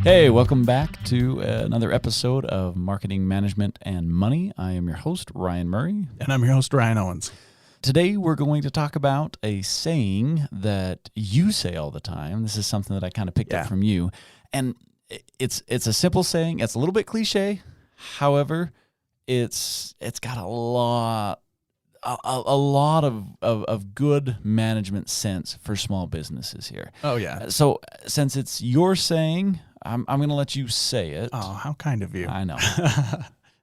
Hey, welcome back to another episode of Marketing Management and Money. I am your host, Ryan Murray. And I'm your host, Ryan Owens. Today, we're going to talk about a saying that you say all the time. This is something that I kind of picked up from you. And it's a simple saying. It's a little bit cliche. However, it's got a lot of good management sense for small businesses here. Oh, yeah. So since it's your saying, I'm going to let you say it. Oh, how kind of you. I know.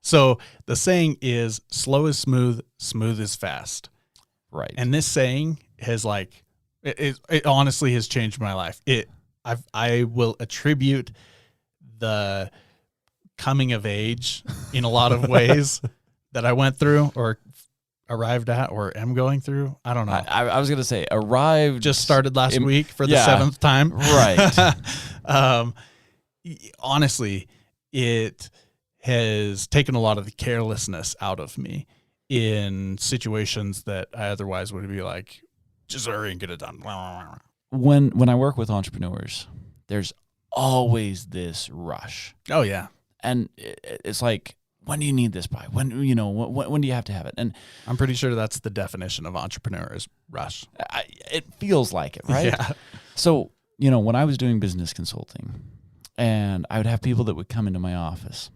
So the saying is slow is smooth, smooth is fast. Right. And this saying has it honestly has changed my life. I will attribute the coming of age in a lot of ways that I went through or arrived at or am going through. I don't know. I was going to say arrived. Just started last week for the seventh time. Right. Honestly, it has taken a lot of the carelessness out of me in situations that I otherwise would be like, just hurry and get it done. When I work with entrepreneurs, there's always this rush. Oh, yeah. And it's like, when do you need this by? When do you have to have it? And I'm pretty sure that's the definition of entrepreneur is rush. It feels like it, right? Yeah. So, when I was doing business consulting and I would have people that would come into my office,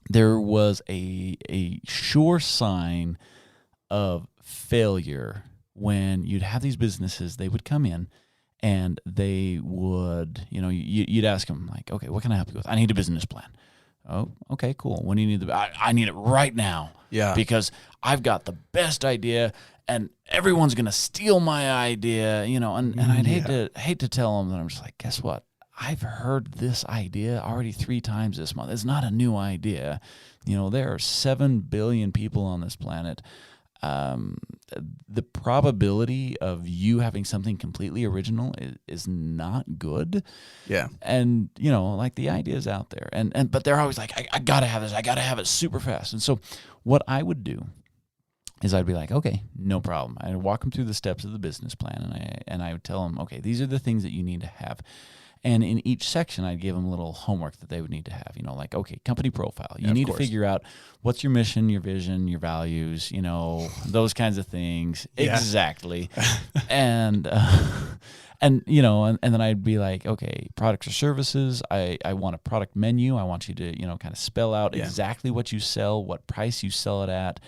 there was a sure sign of failure when you'd have these businesses. They would come in and they would, you'd ask them like, okay, what can I help you with? I need a business plan. Oh, okay, cool. When do you need I need it right now. Yeah. Because I've got the best idea and everyone's going to steal my idea, and I'd hate to tell them that. I'm just like, guess what? I've heard this idea already 3 times this month. It's not a new idea. There are 7 billion people on this planet. The probability of you having something completely original is not good. Yeah. And, the idea is out there. But they're always like, I got to have this. I got to have it super fast. And so what I would do is I'd be like, okay, no problem. I'd walk them through the steps of the business plan, and I would tell them, okay, these are the things that you need to have. And in each section, I'd give them a little homework that they would need to have, like, okay, company profile. You need to figure out what's your mission, your vision, your values, those kinds of things. Yeah. Exactly. and then I'd be like, okay, products or services. I want a product menu. I want you to, kind of spell out exactly what you sell, what price you sell it at.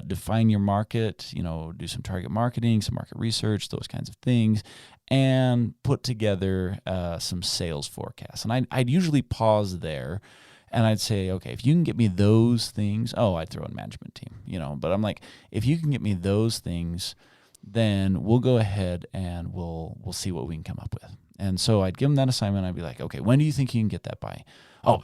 Define your market, do some target marketing, some market research, those kinds of things, and put together some sales forecasts. And I'd usually pause there, and I'd say, okay, if you can get me those things, I'd throw in management team, but I'm like, if you can get me those things, then we'll go ahead and we'll see what we can come up with. And so I'd give them that assignment. I'd be like, okay, when do you think you can get that by? Oh,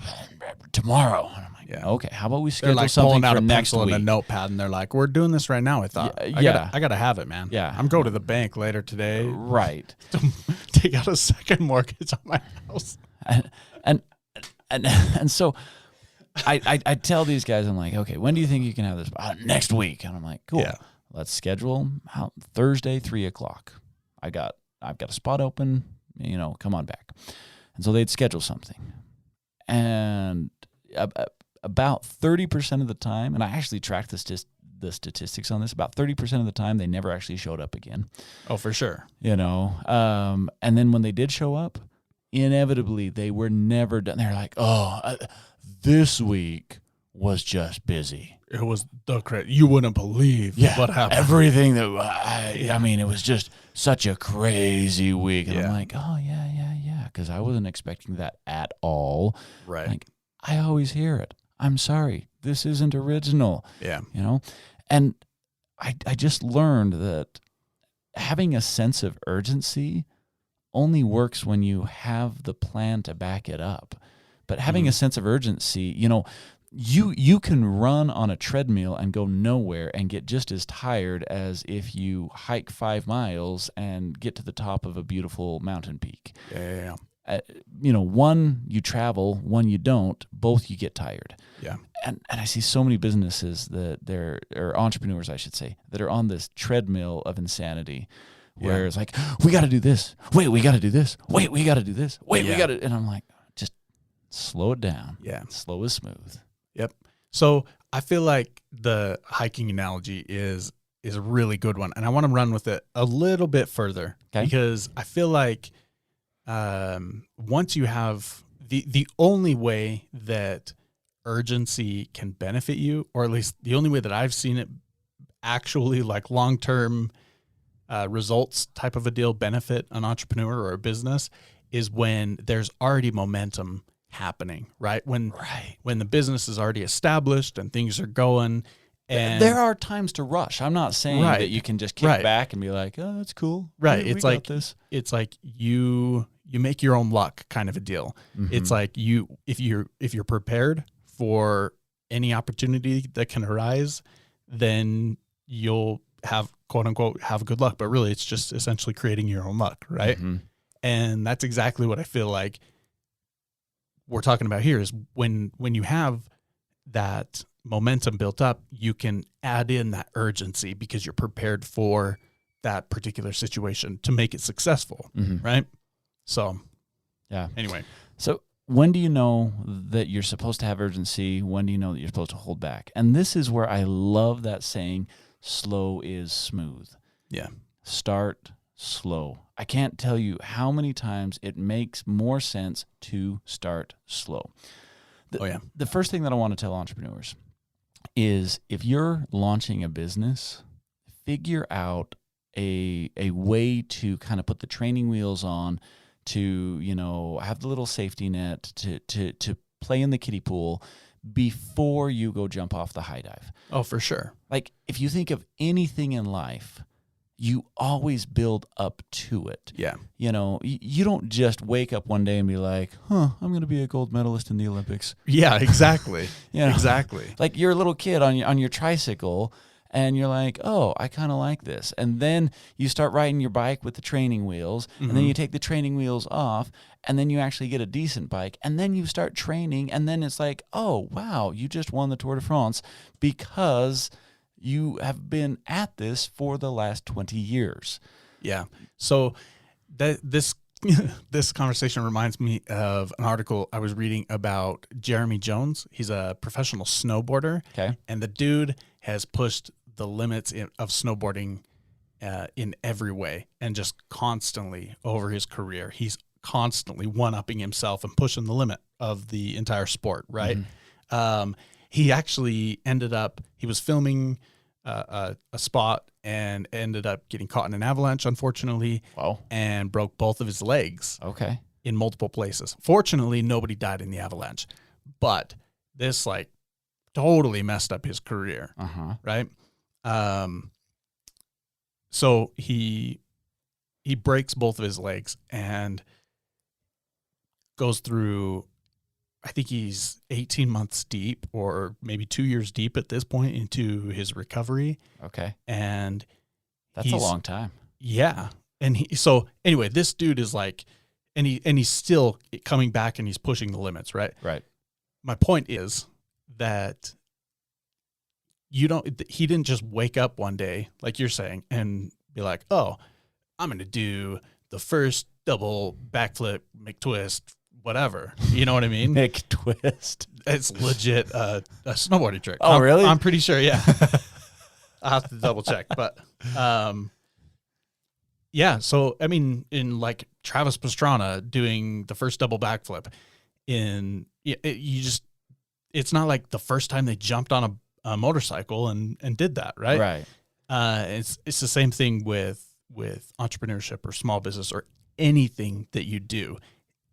tomorrow. And I'm like, okay, how about we schedule something for next week? And a notepad, and they're like, we're doing this right now. I thought, I gotta have it, man. Yeah. I'm going to the bank later today. Right. To take out a second mortgage on my house. And so I tell these guys, I'm like, okay, when do you think you can have this? Next week. And I'm like, cool. Yeah. Let's schedule Thursday, 3:00. I've got a spot open, come on back. And so they'd schedule something. And about 30% of the time, and I actually tracked the statistics on this, about 30% of the time they never actually showed up again. Oh, for sure. And then when they did show up, inevitably they were never done. They're like, this week was just busy. It was you wouldn't believe what happened. Everything that it was just such a crazy week. And I'm like, yeah. Because I wasn't expecting that at all. Right. Like, I always hear it. I'm sorry. This isn't original. Yeah. And I just learned that having a sense of urgency only works when you have the plan to back it up. But having a sense of urgency, you can run on a treadmill and go nowhere and get just as tired as if you hike 5 miles and get to the top of a beautiful mountain peak. Yeah. One you travel, one you don't, both you get tired. Yeah. And I see so many businesses or entrepreneurs, I should say, that are on this treadmill of insanity where it's like, we got to do this. Wait, we got to do this. Wait, we got to do this. Wait, we got to, and I'm like, slow it down. Yeah. Slow is smooth. Yep. So I feel like the hiking analogy is a really good one, and I want to run with it a little bit further because I feel like once you have the only way that urgency can benefit you, or at least the only way that I've seen it actually like long-term results type of a deal benefit an entrepreneur or a business, is when there's already momentum happening, right? When the business is already established and things are going. And there are times to rush. I'm not saying that you can just kick back and be like, "Oh, that's cool." Right. We it's got like this. It's like you make your own luck kind of a deal. Mm-hmm. It's like if you're prepared for any opportunity that can arise, then you'll have, quote unquote, have good luck. But really, it's just essentially creating your own luck, right? Mm-hmm. And that's exactly what I feel like we're talking about here, is when you have that momentum built up, you can add in that urgency because you're prepared for that particular situation to make it successful, right? So, yeah. Anyway. So when do you know that you're supposed to have urgency? When do you know that you're supposed to hold back? And this is where I love that saying, slow is smooth. Yeah. Start slow. I can't tell you how many times it makes more sense to start slow. The first thing that I want to tell entrepreneurs is, if you're launching a business, figure out a way to kind of put the training wheels on, to, have the little safety net, to play in the kiddie pool before you go jump off the high dive. Oh, for sure. Like, if you think of anything in life, you always build up to it. Yeah. You don't just wake up one day and be like, I'm going to be a gold medalist in the Olympics. Yeah, exactly. Exactly. Like, you're a little kid on your tricycle, and you're like, oh, I kind of like this. And then you start riding your bike with the training wheels, and then you take the training wheels off, and then you actually get a decent bike, and then you start training, and then it's like, oh, wow, you just won the Tour de France because you have been at this for the last 20 years. Yeah. So this conversation reminds me of an article I was reading about Jeremy Jones. He's a professional snowboarder. Okay. And the dude has pushed the limits of snowboarding in every way, and just constantly over his career, he's constantly one-upping himself and pushing the limit of the entire sport, right? He actually he was filming a spot and ended up getting caught in an avalanche, unfortunately. Wow. And broke both of his legs. Okay. In multiple places. Fortunately, nobody died in the avalanche, but this totally messed up his career. Right. So he breaks both of his legs and goes through, I think he's 18 months deep, or maybe 2 years deep at this point into his recovery. Okay. And that's a long time. Yeah. And so anyway, this dude is and he's still coming back, and he's pushing the limits, right? Right. My point is that he didn't just wake up one day, like you're saying, and be like, oh, I'm going to do the first double backflip, McTwist, whatever. You know what I mean? McTwist. It's legit a snowboarding trick. Oh, really? I'm pretty sure, yeah. I'll have to double check. But yeah, so I mean, in Travis Pastrana doing the first double backflip, it's not like the first time they jumped on a motorcycle and did that, right? Right. It's the same thing with entrepreneurship or small business or anything that you do.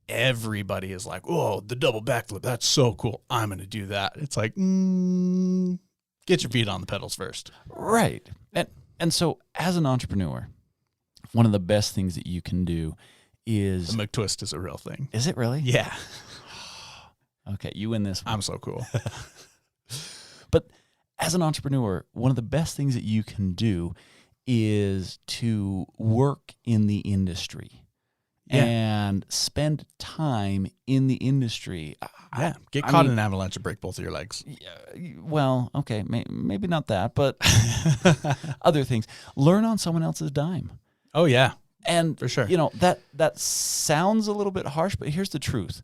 Everybody is like, oh, the double backflip, that's so cool, I'm going to do that. It's like, get your feet on the pedals first. Right. And so as an entrepreneur, one of the best things that you can do is... The McTwist is a real thing. Is it really? Yeah. Okay, you win this one. I'm so cool. But as an entrepreneur, one of the best things that you can do is to work in the industry. Yeah. And spend time in the industry. Yeah, get caught in an avalanche and break both of your legs. Well, okay, maybe not that, but other things. Learn on someone else's dime. Oh, yeah. And for sure. That sounds a little bit harsh, but here's the truth.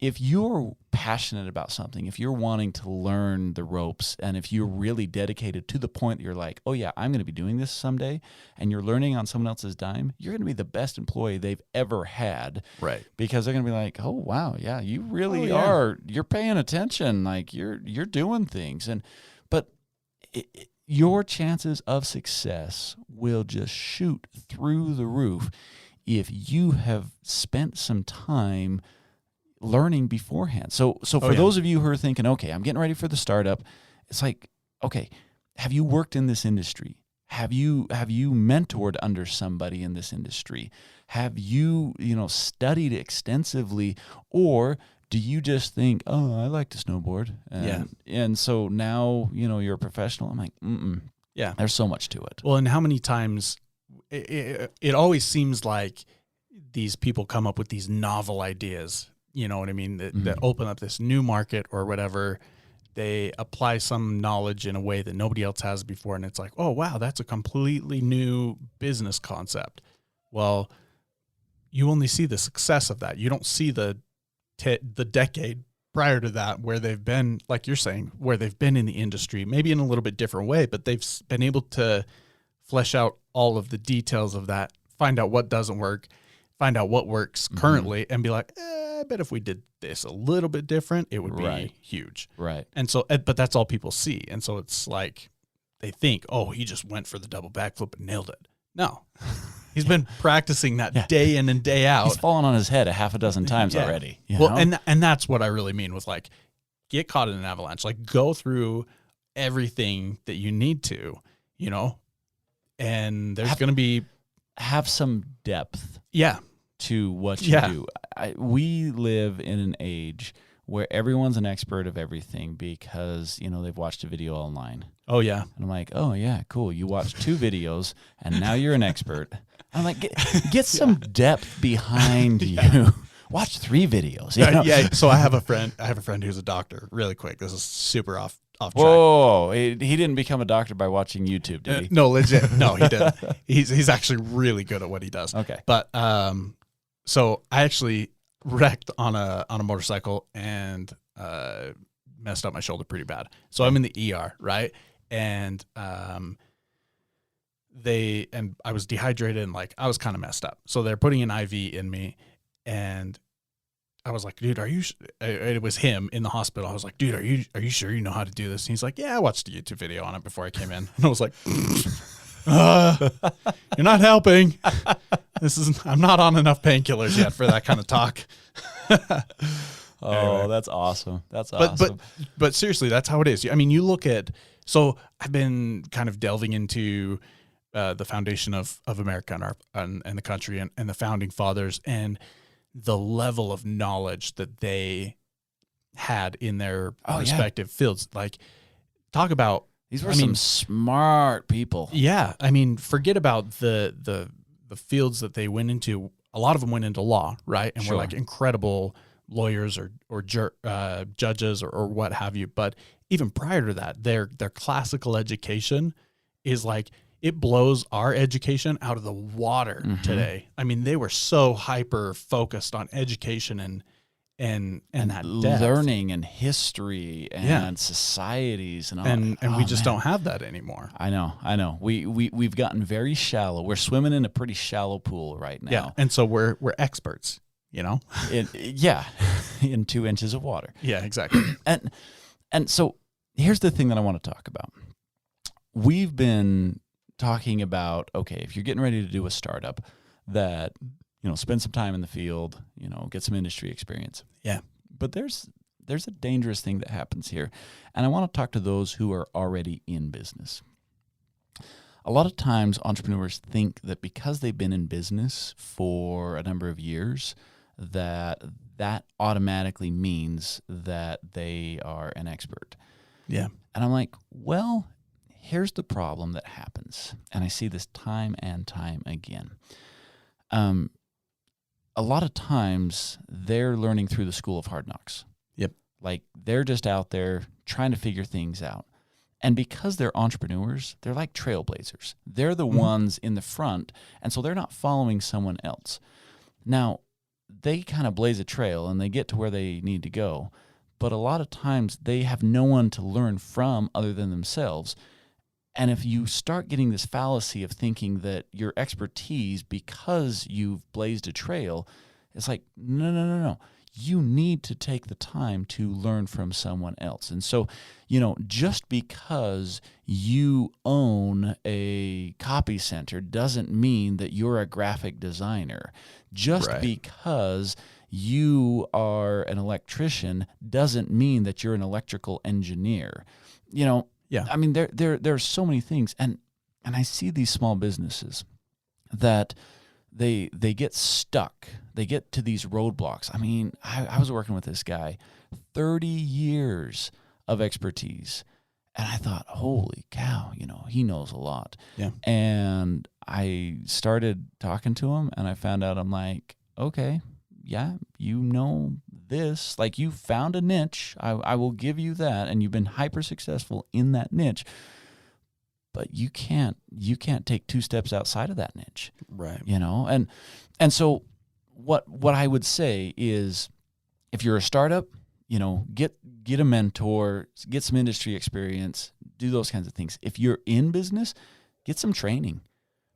if you're passionate about something, if you're wanting to learn the ropes, and if you're really dedicated to the point that you're like, oh yeah, I'm going to be doing this someday, and you're learning on someone else's dime, you're going to be the best employee they've ever had. Right. Because they're going to be like, oh wow, yeah, you really are. You're paying attention. Like you're doing things, but your chances of success will just shoot through the roof if you have spent some time learning beforehand. So for those of you who are thinking, okay, I'm getting ready for the startup, it's like, okay, have you worked in this industry? Have you mentored under somebody in this industry? Have you studied extensively, or do you just think, oh, I like to snowboard, and so now you're a professional? I'm like, yeah, there's so much to it. Well, and how many times it always seems like these people come up with these novel ideas. You know what I mean? That open up this new market or whatever. They apply some knowledge in a way that nobody else has before. And it's like, oh, wow, that's a completely new business concept. Well, you only see the success of that. You don't see the decade prior to that where they've been, like you're saying, where they've been in the industry, maybe in a little bit different way, but they've been able to flesh out all of the details of that, find out what doesn't work, find out what works currently, and be like, I bet if we did this a little bit different, it would be huge. Right. And so, but that's all people see. And so it's like, they think, oh, he just went for the double backflip and nailed it. No, he's been practicing that day in and day out. He's fallen on his head a half a dozen times already. Well, and that's what I really mean with like, get caught in an avalanche, like go through everything that you need to, and there's going to be, have some depth. Yeah. To what you do. We live in an age where everyone's an expert of everything because, they've watched a video online. Oh, yeah. And I'm like, oh, yeah, cool. You watched 2 videos and now you're an expert. I'm like, get some depth behind you. Watch 3 videos. Yeah. So I have a friend who's a doctor. Really quick. This is super off track. Whoa. He didn't become a doctor by watching YouTube, did he? No, legit. No, he didn't. He's actually really good at what he does. Okay. But, so I actually wrecked on a motorcycle and messed up my shoulder pretty bad. So I'm in the ER, right? And I was dehydrated and like I was kind of messed up. So they're putting an IV in me, and I was like, dude, it was him in the hospital. I was like, dude, are you sure you know how to do this? And he's like, yeah, I watched a YouTube video on it before I came in. And I was like, you're not helping. I'm not on enough painkillers yet for that kind of talk. Anyway. That's awesome. That's awesome. But seriously, that's how it is. I mean, you look at, so I've been kind of delving into the foundation of America and the country and the founding fathers and the level of knowledge that they had in their respective fields. Like, talk about, these were some smart people. Yeah. I mean, forget about the fields that they went into. A lot of them went into law, right? And were like incredible lawyers or judges or what have you. But even prior to that, their classical education is like, it blows our education out of the water today. I mean, they were so hyper focused on education and that depth. Learning and history and societies and all. And we just don't have that anymore. I know. We've gotten very shallow. We're swimming in a pretty shallow pool right now. Yeah. And so we're experts, in 2 inches of water. Yeah, exactly. And so here's the thing that I want to talk about. We've been talking about, okay, if you're getting ready to do a startup, that spend some time in the field, get some industry experience. Yeah. But there's a dangerous thing that happens here. And I want to talk to those who are already in business. A lot of times entrepreneurs think that because they've been in business for a number of years, that automatically means that they are an expert. Yeah. And I'm like, well, here's the problem that happens. And I see this time and time again. A lot of times they're learning through the school of hard knocks. Yep. Like they're just out there trying to figure things out. And because they're entrepreneurs, they're like trailblazers. They're the ones in the front. And so they're not following someone else. Now, they kind of blaze a trail and they get to where they need to go. But a lot of times they have no one to learn from other than themselves. And if you start getting this fallacy of thinking that your expertise, because you've blazed a trail, it's like, no. You need to take the time to learn from someone else. And so, just because you own a copy center doesn't mean that you're a graphic designer. Just because you are an electrician doesn't mean that you're an electrical engineer. Yeah. I mean, there are so many things, and I see these small businesses that they get stuck. They get to these roadblocks. I mean, I was working with this guy, 30 years of expertise, and I thought, holy cow, he knows a lot. Yeah. And I started talking to him, and I found out, I'm like, okay, yeah, you know this. Like, you found a niche. I will give you that, and you've been hyper successful in that niche. But you can't take two steps outside of that niche. Right. And so what I would say is, if you're a startup, get a mentor, get some industry experience, do those kinds of things. If you're in business, get some training.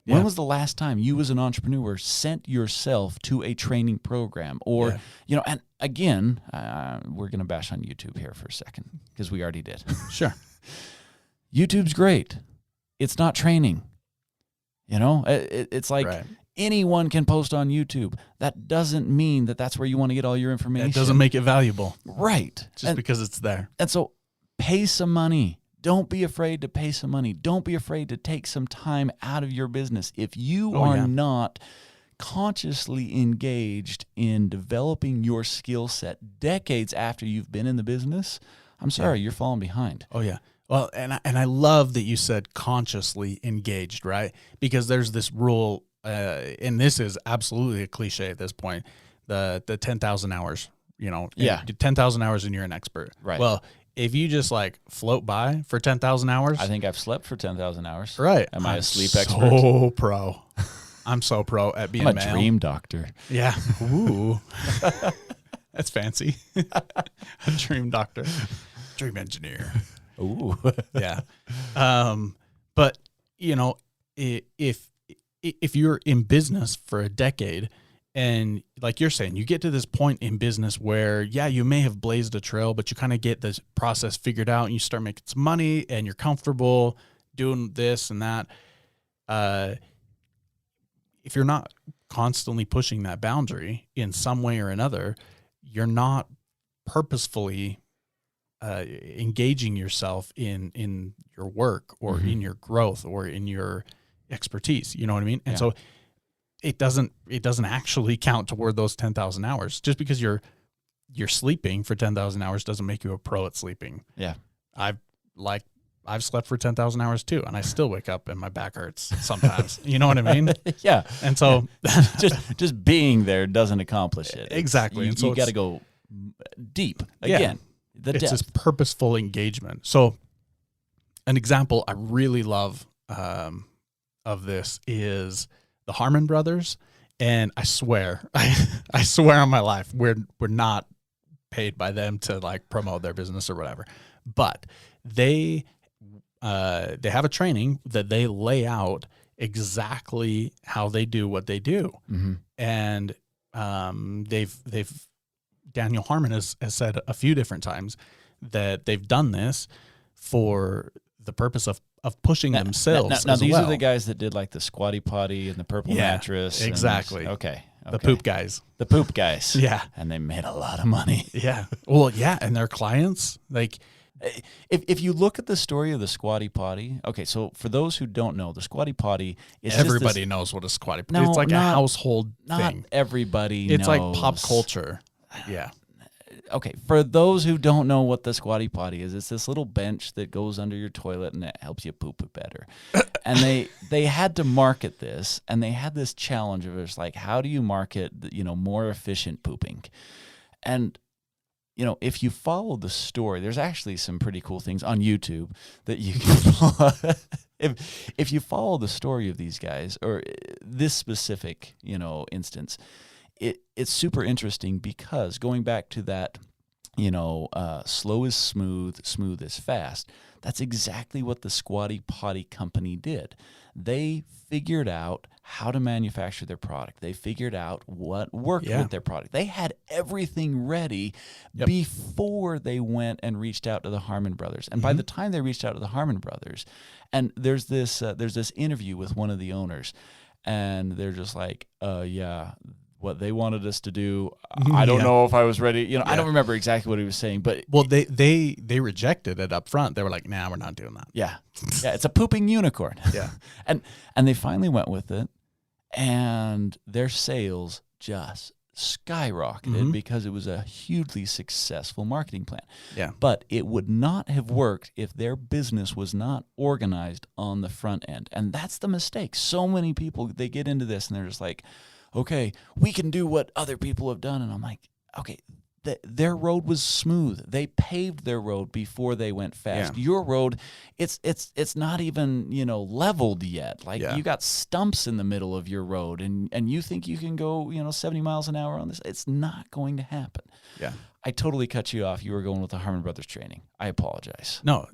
Yeah. When was the last time you as an entrepreneur sent yourself to a training program? Or, and again, we're going to bash on YouTube here for a second because we already did. Sure. YouTube's great. It's not training. It's like anyone can post on YouTube. That doesn't mean that that's where you want to get all your information. It doesn't make it valuable. Right. Just because it's there. And so pay some money. Don't be afraid to pay some money. Don't be afraid to take some time out of your business. If you are not consciously engaged in developing your skill set decades after you've been in the business, I'm sorry, you're falling behind. Oh, yeah. Well, and I love that you said consciously engaged, right? Because there's this rule, and this is absolutely a cliche at this point, the 10,000 hours, 10,000 hours and you're an expert. Right. Well, if you just like float by for 10,000 hours. I think I've slept for 10,000 hours. Right. Am I a sleep expert? So pro. I'm so pro at being I'm a dream doctor. Yeah. Ooh. That's fancy. A dream doctor. Dream engineer. Ooh. Yeah. But if you're in business for a decade, and like you're saying, you get to this point in business where, you may have blazed a trail, but you kind of get this process figured out and you start making some money and you're comfortable doing this and that. If you're not constantly pushing that boundary in some way or another, you're not purposefully engaging yourself in your work or in your growth or in your expertise. You know what I mean? And so it doesn't actually count toward those 10,000 hours. Just because you're sleeping for 10,000 hours doesn't make you a pro at sleeping. Yeah. I've slept for 10,000 hours too, and I still wake up and my back hurts sometimes. You know what I mean? Yeah. And so just being there doesn't accomplish it. Exactly. You, and so you got to go deep again. It's this purposeful engagement. So an example I really love of this is the Harmon brothers. And I swear on my life, we're not paid by them to like promote their business or whatever, but they have a training that they lay out exactly how they do what they do. Mm-hmm. And Daniel Harmon has said a few different times that they've done this for the purpose of pushing themselves. Now these are the guys that did like the Squatty Potty and the purple mattress. Exactly. Okay. The poop guys. The poop guys. Yeah. And they made a lot of money. Yeah. Well, yeah. And their clients, like, if you look at the story of the Squatty Potty, okay, so for those who don't know, the Squatty Potty is everybody knows what a Squatty Potty is. It's like a household thing. Not everybody knows. It's like pop knows. Culture. Yeah. Okay, for those who don't know what the Squatty Potty is, it's this little bench that goes under your toilet and it helps you poop better. And they had to market this, and they had this challenge of it's like, how do you market, more efficient pooping? And if you follow the story, there's actually some pretty cool things on YouTube that you can follow. If you follow the story of these guys, or this specific, instance, it's super interesting because going back to that, slow is smooth, smooth is fast. That's exactly what the Squatty Potty Company did. They figured out how to manufacture their product. They figured out what worked with their product. They had everything ready before they went and reached out to the Harmon Brothers. And by the time they reached out to the Harmon Brothers, and there's this interview with one of the owners, and they're just like, yeah, what they wanted us to do, I don't know if I was ready. I don't remember exactly what he was saying, but they rejected it up front. They were like, "Nah, we're not doing that." Yeah, it's a pooping unicorn. Yeah, and they finally went with it, and their sales just skyrocketed because it was a hugely successful marketing plan. Yeah, but it would not have worked if their business was not organized on the front end, and that's the mistake. So many people, they get into this and they're just like, okay, we can do what other people have done. And I'm like, okay, their road was smooth. They paved their road before they went fast. Yeah. Your road, it's not even, leveled yet. Like you got stumps in the middle of your road and you think you can go, 70 miles an hour on this. It's not going to happen. Yeah. I totally cut you off. You were going with the Harmon Brothers training. I apologize. No,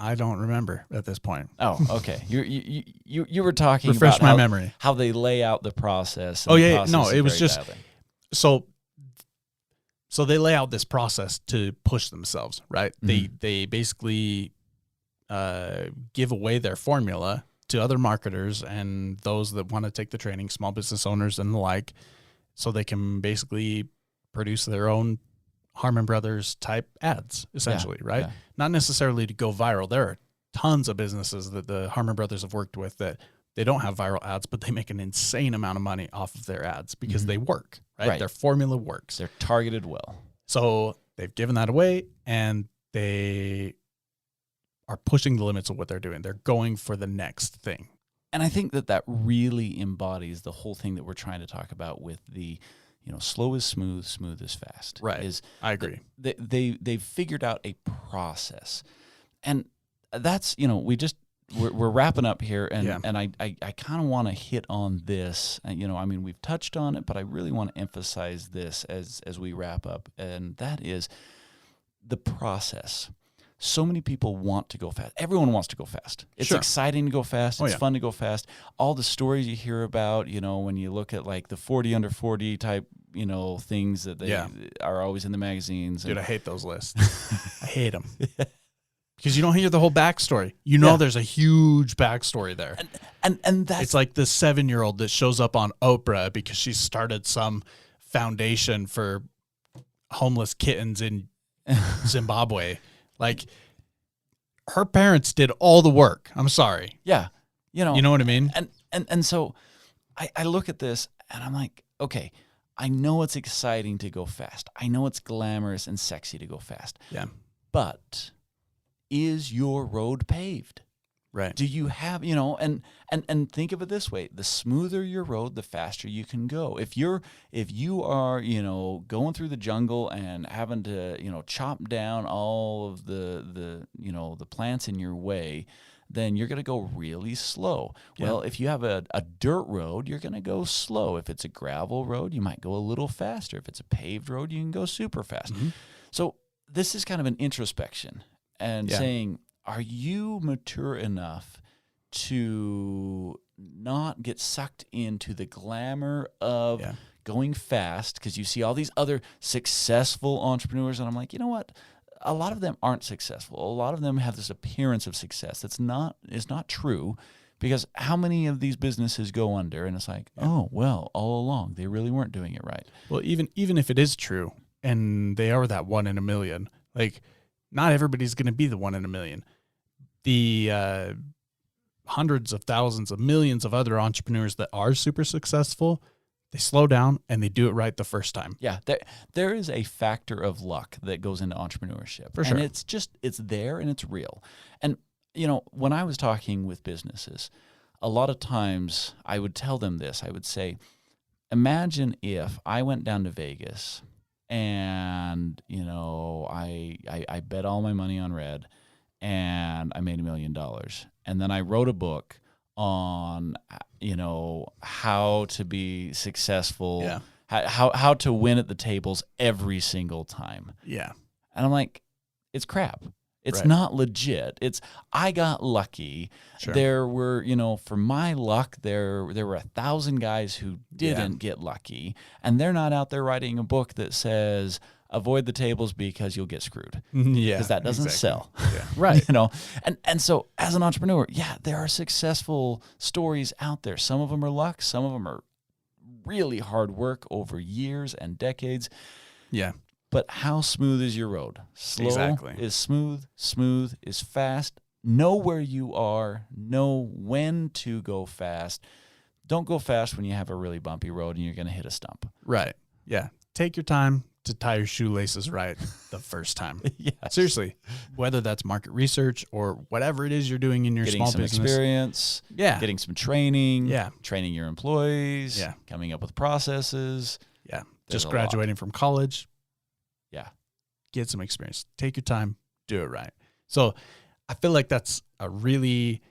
I don't remember at this point. Oh, okay. You were talking Refresh about my memory. How they lay out the process. Oh yeah, no, it was just so they lay out this process to push themselves, right? Mm-hmm. They basically give away their formula to other marketers and those that want to take the training, small business owners and the like, so they can basically produce their own Harmon Brothers type ads, essentially, right? Yeah. Not necessarily to go viral. There are tons of businesses that the Harmon Brothers have worked with that they don't have viral ads, but they make an insane amount of money off of their ads because they work, right? Their formula works. They're targeted well. So they've given that away and they are pushing the limits of what they're doing. They're going for the next thing. And I think that really embodies the whole thing that we're trying to talk about with the, slow is smooth, smooth is fast. Right. I agree. They've figured out a process. And that's, we're wrapping up here, and I kind of want to hit on this. We've touched on it, but I really want to emphasize this as we wrap up, and that is the process. So many people want to go fast. Everyone wants to go fast. It's exciting to go fast. It's fun to go fast. All the stories you hear about, when you look at like the 40 under 40 type, things that they are always in the magazines. Dude, I hate those lists. I hate them. Because you don't hear the whole backstory. There's a huge backstory there. And that's... It's like the 7-year-old that shows up on Oprah because she started some foundation for homeless kittens in Zimbabwe. Like, her parents did all the work. I'm sorry. Yeah. You know what I mean? And so I look at this and I'm like, okay, I know it's exciting to go fast. I know it's glamorous and sexy to go fast. Yeah. But is your road paved? Right. Do you have, and think of it this way, the smoother your road, the faster you can go. If you are, going through the jungle and having to, chop down all of the plants in your way, then you're going to go really slow. Yeah. Well, if you have a dirt road, you're going to go slow. If it's a gravel road, you might go a little faster. If it's a paved road, you can go super fast. Mm-hmm. So this is kind of an introspection and saying, are you mature enough to not get sucked into the glamour of going fast? Because you see all these other successful entrepreneurs, and I'm like, you know what? A lot of them aren't successful. A lot of them have this appearance of success that's not true, because how many of these businesses go under? And it's like, oh, well, all along they really weren't doing it right. Well, even if it is true, and they are that 1 in a million, like, not everybody's going to be the 1 in a million. The hundreds of thousands of millions of other entrepreneurs that are super successful, they slow down and they do it right the first time. Yeah, there is a factor of luck that goes into entrepreneurship. For sure. And it's there and it's real. And, when I was talking with businesses, a lot of times I would tell them this. I would say, imagine if I went down to Vegas and, I bet all my money on red and I made $1 million. And then I wrote a book on you know, how to be successful, Yeah. how to win at the tables every single time. Yeah. And I'm like, it's crap. It's Right. not legit. I got lucky. Sure. There were, you know, for my luck, there were 1,000 guys who didn't get lucky, and they're not out there writing a book that says avoid the tables because you'll get screwed. Yeah. Because that doesn't sell. Yeah. Right. You know, and so as an entrepreneur, yeah, there are successful stories out there. Some of them are luck. Some of them are really hard work over years and decades. Yeah. But how smooth is your road? Slow Exactly. is smooth. Smooth is fast. Know where you are. Know when to go fast. Don't go fast when you have a really bumpy road and you're going to hit a stump. Right. Yeah. Take your time to tie your shoelaces right the first time. Yeah. Seriously, whether that's market research or whatever it is you're doing in your Getting small some business. experience. Yeah. Getting some training. Yeah. Training your employees. Yeah. Coming up with processes. Yeah. There's Just a graduating from college. Yeah. Get some experience. Take your time. Do it right. So I feel like that's a really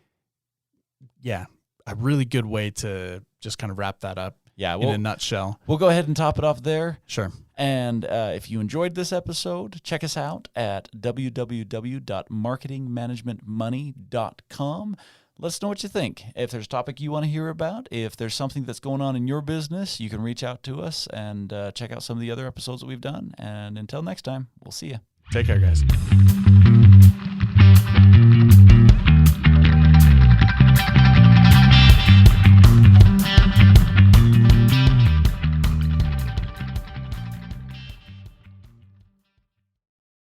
good way to just kind of wrap that up Yeah. in a nutshell. We'll go ahead and top it off there. Sure. And if you enjoyed this episode, check us out at www.marketingmanagementmoney.com. Let us know what you think. If there's a topic you want to hear about, if there's something that's going on in your business, you can reach out to us and check out some of the other episodes that we've done. And until next time, we'll see you. Take care, guys.